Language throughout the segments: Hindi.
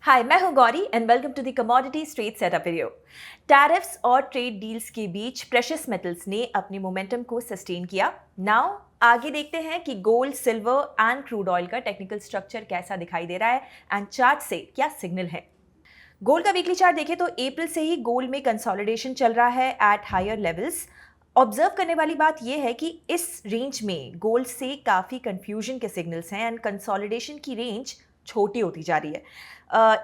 हाय, मैं हूं Gauri and welcome to the commodity straight setup video. Tariffs और ट्रेड डील्स के बीच प्रेशियस मेटल्स ने अपने मोमेंटम को सस्टेन किया। नाउ आगे देखते हैं कि gold, silver and crude oil का टेक्निकल स्ट्रक्चर कैसा दिखाई दे रहा है एंड चार्ट से क्या सिग्नल है। गोल्ड का वीकली चार्ट देखें तो अप्रैल से ही गोल्ड में कंसोलिडेशन चल रहा है एट हायर लेवल्स। ऑब्जर्व करने वाली बात यह है कि इस रेंज में गोल्ड से काफ़ी कंफ्यूजन के सिग्नल्स हैं एंड कंसोलिडेशन की रेंज छोटी होती जा रही है।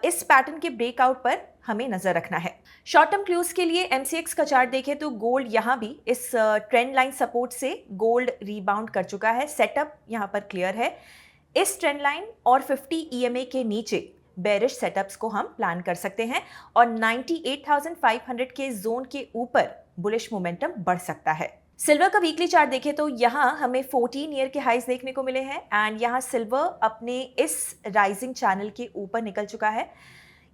इस पैटर्न के ब्रेकआउट पर हमें नजर रखना है। शॉर्ट टर्म क्लूज के लिए एमसीएक्स का चार्ट देखें तो गोल्ड यहाँ भी इस ट्रेंड लाइन सपोर्ट से गोल्ड रीबाउंड कर चुका है। सेटअप यहाँ पर क्लियर है। इस ट्रेंड लाइन और 50 ईएमए के नीचे बेरिश सेटअप्स को हम प्लान कर सकते हैं और 98,500 के जोन के ऊपर बुलिश मोमेंटम बढ़ सकता है। सिल्वर का वीकली चार्ट देखें तो यहाँ हमें 14 ईयर के हाइज देखने को मिले हैं एंड यहाँ सिल्वर अपने इस राइजिंग चैनल के ऊपर निकल चुका है।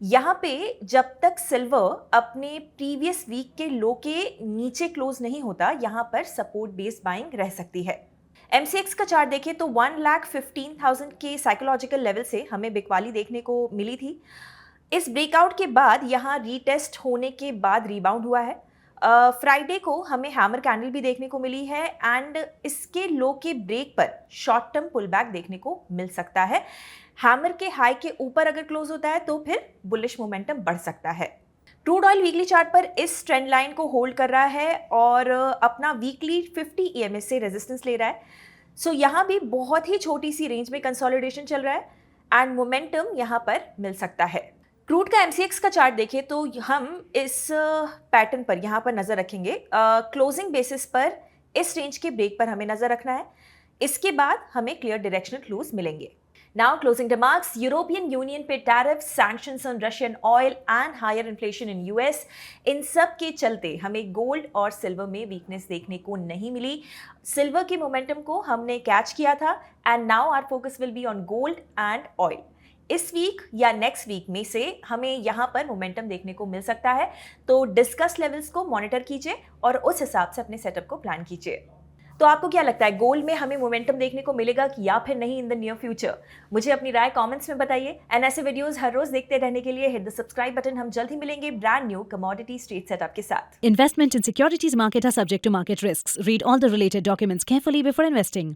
यहाँ पे जब तक सिल्वर अपने प्रीवियस वीक के लो के नीचे क्लोज नहीं होता, यहाँ पर सपोर्ट बेस्ड बाइंग रह सकती है। एमसीएक्स का चार्ट देखें तो 1,15,000 के साइकोलॉजिकल लेवल से हमें बिकवाली देखने को मिली थी। इस ब्रेकआउट के बाद यहाँ रीटेस्ट होने के बाद रिबाउंड हुआ है। फ्राइडे को हमें हैमर कैंडल भी देखने को मिली है एंड इसके लो के ब्रेक पर शॉर्ट टर्म पुल बैक देखने को मिल सकता है। हैमर के हाई के ऊपर अगर क्लोज होता है तो फिर बुलिश मोमेंटम बढ़ सकता है। क्रूड ऑयल वीकली चार्ट पर इस ट्रेंड लाइन को होल्ड कर रहा है और अपना वीकली 50 ईएमए से रेजिस्टेंस ले रहा है। सो यहाँ भी बहुत ही छोटी सी रेंज में कंसोलिडेशन चल रहा है एंड मोमेंटम यहाँ पर मिल सकता है। क्रूड का एमसीएक्स का चार्ट देखें तो हम इस पैटर्न पर यहाँ पर नज़र रखेंगे। क्लोजिंग बेसिस पर इस रेंज के ब्रेक पर हमें नज़र रखना है। इसके बाद हमें क्लियर डायरेक्शनल क्लूज मिलेंगे। Now closing remarks. European Union पे tariff, sanctions on Russian oil and higher inflation in US, इन सब के चलते हमें गोल्ड और सिल्वर में वीकनेस देखने को नहीं मिली। सिल्वर के मोमेंटम को हमने कैच किया था and now our focus will be on gold and oil. इस वीक या नेक्स्ट वीक में से हमें यहाँ पर मोमेंटम देखने को मिल सकता है, तो डिस्कस लेवल्स को मॉनिटर कीजिए और उस हिसाब से अपने सेटअप को प्लान कीजिए। तो आपको क्या लगता है, गोल्ड में हमें मोमेंटम देखने को मिलेगा कि या फिर नहीं इन द नियर फ्यूचर? मुझे अपनी राय कमेंट्स में बताइए एंड ऐसे वीडियोस हर रोज देखते रहने के लिए हिट द सब्सक्राइब बटन। हम जल्द ही मिलेंगे brand new commodity straight setup के साथ। Investment in securities market are subject to market risks. Read all the related documents carefully before investing.